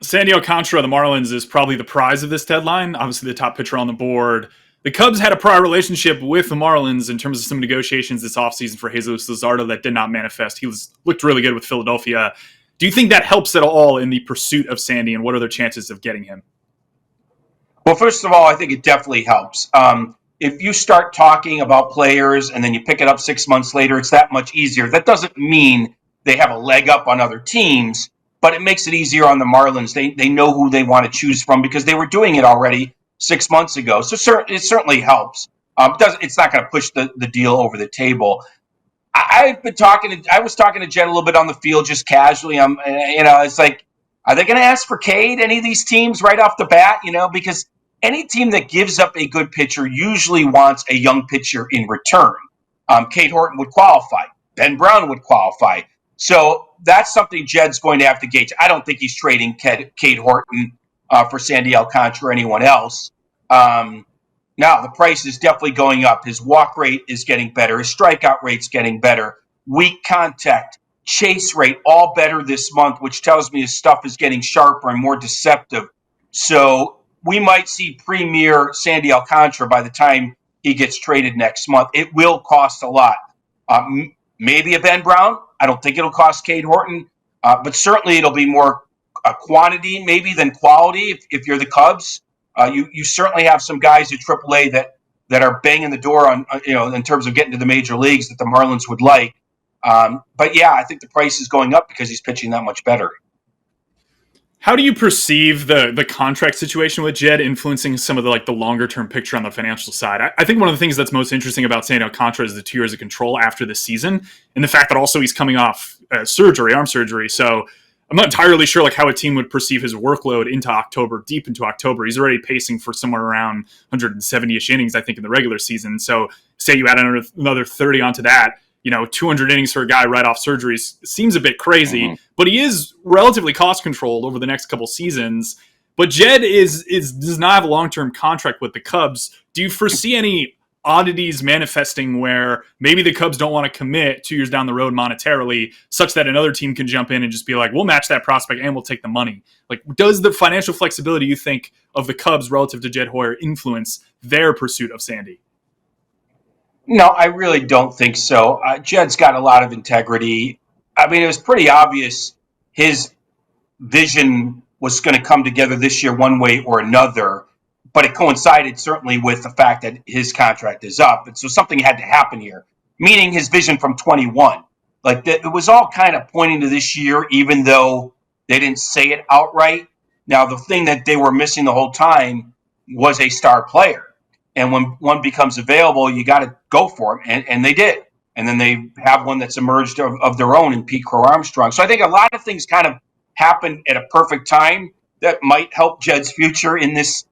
Sandy Alcántara, the Marlins, is probably the prize of this deadline. Obviously, the top pitcher on the board. The Cubs had a prior relationship with the Marlins in terms of some negotiations this offseason for Jesus Luzardo that did not manifest. He looked really good with Philadelphia. Do you think that helps at all in the pursuit of Sandy, and what are their chances of getting him? Well, first of all, I think it definitely helps. If you start talking about players and then you pick it up 6 months later, it's that much easier. That doesn't mean they have a leg up on other teams, but it makes it easier on the Marlins. They know who they want to choose from because they were doing it already 6 months ago. So it certainly helps. It's not going to push the deal over the table. I was talking to Jed a little bit on the field, just casually. It's like, are they going to ask for Cade? Any of these teams right off the bat? Because any team that gives up a good pitcher usually wants a young pitcher in return. Cade Horton would qualify. Ben Brown would qualify. So that's something Jed's going to have to gauge. I don't think he's trading Cade Horton for Sandy Alcántara or anyone else. Now, the price is definitely going up. His walk rate is getting better. His strikeout rate's getting better. Weak contact, chase rate, all better this month, which tells me his stuff is getting sharper and more deceptive. So we might see premier Sandy Alcántara by the time he gets traded next month. It will cost a lot. Maybe a Ben Brown. I don't think it'll cost Cade Horton, but certainly it'll be more quantity maybe than quality if you're the Cubs. You certainly have some guys at AAA that are banging the door on in terms of getting to the major leagues that the Marlins would like. But yeah, I think the price is going up because he's pitching that much better. How do you perceive the contract situation with Jed influencing some of the longer term picture on the financial side? I think one of the things that's most interesting about Sandy Alcántara is the 2 years of control after the season, and the fact that also he's coming off arm surgery. So I'm not entirely sure how a team would perceive his workload deep into October. He's already pacing for somewhere around 170-ish innings, I think, in the regular season. So say you add another 30 onto that, 200 innings for a guy right off surgeries seems a bit crazy, but he is relatively cost controlled over the next couple seasons. But Jed does not have a long-term contract with the Cubs. Do you foresee any oddities manifesting where maybe the Cubs don't want to commit 2 years down the road monetarily such that another team can jump in and just be like, we'll match that prospect and we'll take the money? Does the financial flexibility, you think, of the Cubs relative to Jed Hoyer influence their pursuit of Sandy? No, I really don't think so. Jed's got a lot of integrity. I mean, it was pretty obvious his vision was going to come together this year one way or another, but it coincided certainly with the fact that his contract is up. And so something had to happen here, meaning his vision from 21. It was all kind of pointing to this year, even though they didn't say it outright. Now, the thing that they were missing the whole time was a star player. And when one becomes available, you got to go for him. And they did. And then they have one that's emerged of their own in Pete Crow Armstrong. So I think a lot of things kind of happened at a perfect time that might help Jed's future in this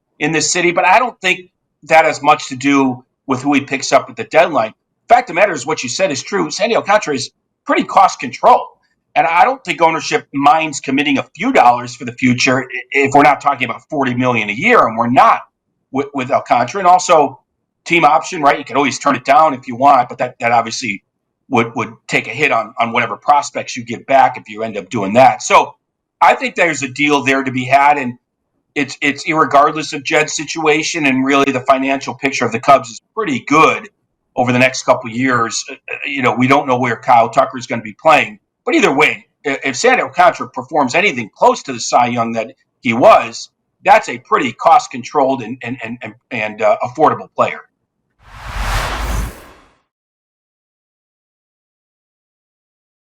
city. But I don't think that has much to do with who he picks up at the deadline. Fact of the matter is what you said is true. Sandy Alcántara is pretty cost control. And I don't think ownership minds committing a few dollars for the future if we're not talking about $40 million a year, and we're not with Alcántara. And also team option, right? You can always turn it down if you want, but that obviously would take a hit on whatever prospects you give back if you end up doing that. So I think there's a deal there to be had, and it's irregardless of Jed's situation, and really the financial picture of the Cubs is pretty good over the next couple of years. We don't know where Kyle Tucker is going to be playing, but either way, if Sandy Alcántara performs anything close to the Cy Young that he was, that's a pretty cost-controlled and affordable player.